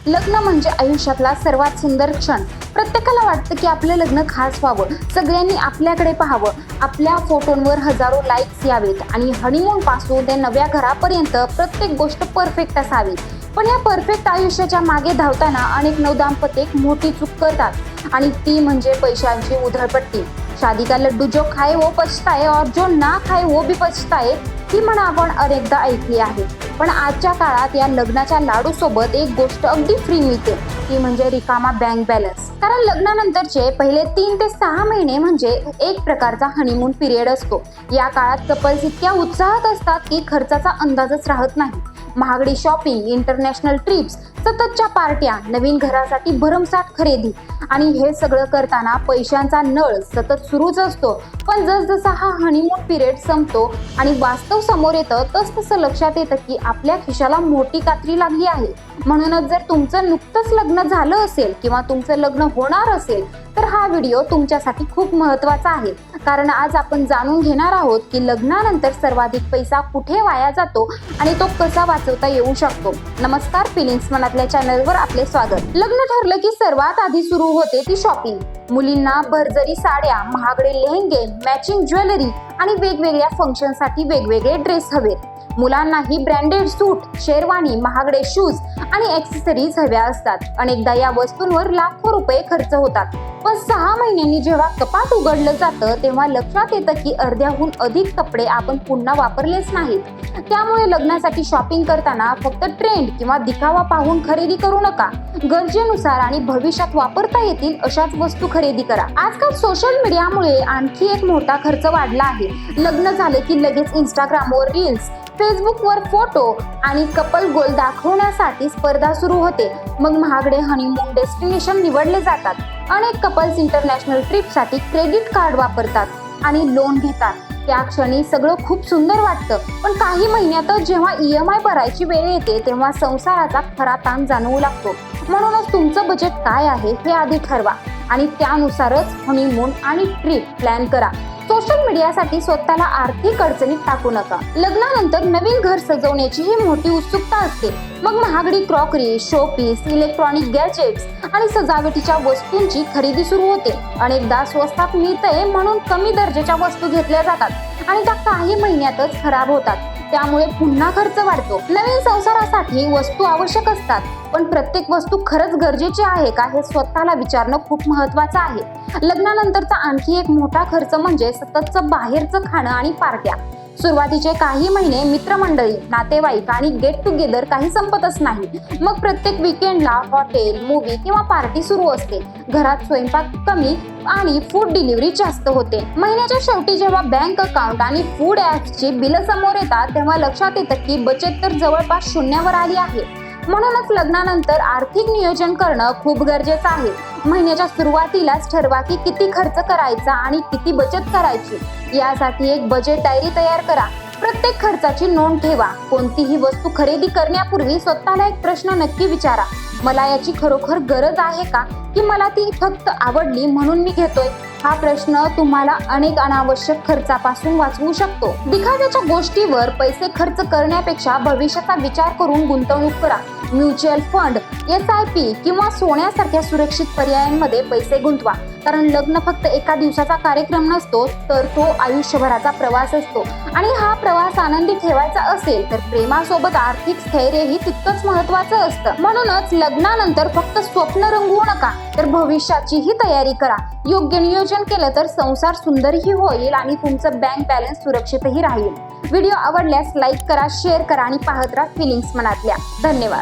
लग्न म्हणजे आयुष्यातला सर्वात सुंदर क्षण. प्रत्येकाला वाटतं की आपलं लग्न खास व्हावं, सगळ्यांनी आपल्याकडे पाहावं, आपल्या फोटोंवर हजारो लाईक्स यावेत आणि हनीमून पासून ते नव्या घरापर्यंत प्रत्येक गोष्ट परफेक्ट असावी. पण या परफेक्ट आयुष्याच्या मागे धावताना अनेक नवदाम्पत्य मोठी चूक करतात आणि ती म्हणजे पैशांची उधळपट्टी. शादी का लड्डू जो खाए वो पछताए और जो ना खाए वो भी पछताए, ही म्हण आपण अनेकदा ऐकली आहे. पण आजच्या काळात या लग्नाच्या लाडू सोबत एक गोष्ट अगदी फ्री मिळते, ती म्हणजे रिकामा बँक बॅलन्स. कारण लग्नानंतरचे पहिले 3 ते 6 महिने म्हणजे एक प्रकारचा हनीमून पिरियड असतो. या काळात कपल्स इतक्या उत्साहात असतात की खर्चाचा अंदाजच राहत नाही. महागडी शॉपिंग, इंटरनॅशनल ट्रिप्स, सततच्या पार्ट्या, नवीन घरासाठी भरमसाठ खरेदी आणि हे सगळं करताना पैशांचा नळ सतत सुरूच असतो. पण जसजसा हा हनीमून पिरियड संपतो आणि वास्तव समोर येतं तसतसं लक्षात येतं की आपल्या खिशाला मोठी कात्री लागली आहे. म्हणूनच जर तुमचं नुकतंच लग्न झालं असेल किंवा तुमचं लग्न होणार असेल तर हा व्हिडिओ तुमच्यासाठी खूप महत्त्वाचा आहे. कारण आज आपण जाणून घेणार आहोत की लग्नानंतर सर्वाधिक पैसा कुठे वाया जातो आणि तो कसा वाचवता येऊ शकतो. नमस्कार, फिलिंग्स मनातल्या चॅनलवर आपले स्वागत. लग्न ठरलं की सर्वात आधी सुरू होते ती शॉपिंग. मुलींना भरजरी साड्या, महागडे लेहंगे, मॅचिंग ज्वेलरी आणि वेगवेगळ्या फंक्शनसाठी वेगवेगळे ड्रेस हवेत. मुलांनाही ब्रँडेड सूट, शेरवानी, महागडे शूज आणि ॲक्सेसरीज हव्या असतात. अनेकदा या वस्तूंवर लाखो रुपये खर्च होतात. पण 6 महिन्यांनी जेव्हा कपाट उघडलं जातं तेव्हा लक्षात येतं की अर्ध्याहून अधिक कपडे आपण पुन्हा वापरलेच नाहीत. त्यामुळे लग्नासाठी शॉपिंग करताना फक्त ट्रेंड किंवा दिखावा पाहून खरेदी करू नका. गरजेनुसार आणि भविष्यात वापरता येतील अशाच वस्तू खरेदी करा. आजकाल सोशल मीडियामुळे आणखी एक मोठा खर्च वाढला आहे. लग्न झाले की लगेच इंस्टाग्रामवर रील्स, फेसबुकवर फोटो आणि कपल गोल दाखवण्यासाठी स्पर्धा सुरू होते. मग महागडे हनीमून डेस्टिनेशन निवडले जातात. अनेक कपल्स इंटरनॅशनल ट्रिपसाठी क्रेडिट कार्ड वापरतात आणि लोन घेतात. त्या क्षणी सगळं खूप सुंदर वाटतं, पण काही महिन्यातच जेव्हा EMI भरायची वेळ येते तेव्हा संसाराचा खरा ताण जाणवू लागतो. म्हणूनच तुमचं बजेट काय आहे हे आधी ठरवा आणि त्यानुसारच हनीमून आणि ट्रिप प्लॅन करा. सोशल मीडियासाठी स्वतःला आर्थिक अडचणीत टाकू नका. लग्नानंतर नवीन घर सजवण्याची ही मोठी उत्सुकता असते. मग महागडी क्रॉकरी, शोपीस, इलेक्ट्रॉनिक गॅजेट्स आणि सजावटीच्या वस्तूंची खरेदी सुरू होते. अनेकदा स्वस्तात मिळतंय म्हणून कमी दर्जाच्या वस्तू घेतल्या जातात आणि त्या काही महिन्यातच खराब होतात. त्यामुळे पुन्हा खर्च वाढतो. नवीन संसारासाठी वस्तू आवश्यक असतात, पण प्रत्येक वस्तू खरंच गरजेची आहे का हे स्वतःला विचारणं खूप महत्त्वाचं आहे. लग्नानंतरचा आणखी एक मोठा खर्च म्हणजे सततचं बाहेरचं खाणं आणि पार्ट्या. सुरुवातीचे काही महिने मित्रमंडळी, नातेवाईक आणि गेट टुगेदर काही संपतच नाही. मग प्रत्येक वीकेंडला हॉटेल, मूवी किंवा पार्टी सुरू असते. घरात स्वयंपाक कमी आणि फूड डिलिव्हरी जास्त होते. महिन्याच्या शेवटी जेव्हा बँक अकाउंट आणि फूड ॲप्सची बिलं समोर येतात तेव्हा लक्षात येतं की बचत तर जवळपास शून्यावर आली आहे. म्हणूनच लग्नानंतर आर्थिक नियोजन करणं खूप गरजेचं आहे. महिन्याच्या सुरुवातीलाच ठरवा की किती खर्च करायचा आणि किती बचत करायची. यासाठी एक बजेट डायरी तयार करा. प्रत्येक खर्चाची नोंद ठेवा. कोणतीही वस्तू खरेदी करण्यापूर्वी स्वतःला एक प्रश्न नक्की विचारा, मला याची खरोखर गरज आहे का, की मला ती फक्त आवडली म्हणून मी घेतोय. हा प्रश्न तुम्हाला अनेक अनावश्यक खर्चापासून वाचवू शकतो. दिखाव्याच्या गोष्टीवर पैसे खर्च करण्यापेक्षा भविष्याचा विचार करून गुंतवणूक करा. म्युच्युअल फंड, SIP किंवा सोन्यासारख्या सुरक्षित पर्यायांमध्ये पैसे गुंतवा. कारण लग्न फक्त एका दिवसाचा कार्यक्रम नसतो, तर तो आयुष्यभराचा प्रवास असतो. आणि हा प्रवास आनंदी ठेवायचा असेल तर प्रेमासोबत आर्थिक स्थैर्यही तितकंच महत्त्वाचं असतं. म्हणूनच लग्नानंतर फक्त स्वप्न रंगवू नका, तर भविष्याचीही तयारी करा. योग्य नियोजन केलं तर संसार सुंदरही होईल आणि तुमचं बँक बॅलन्स सुरक्षितही राहील. व्हिडिओ आवडल्यास लाईक करा, शेअर करा आणि पाहत राहा फिलिंग्स मनातल्या. धन्यवाद.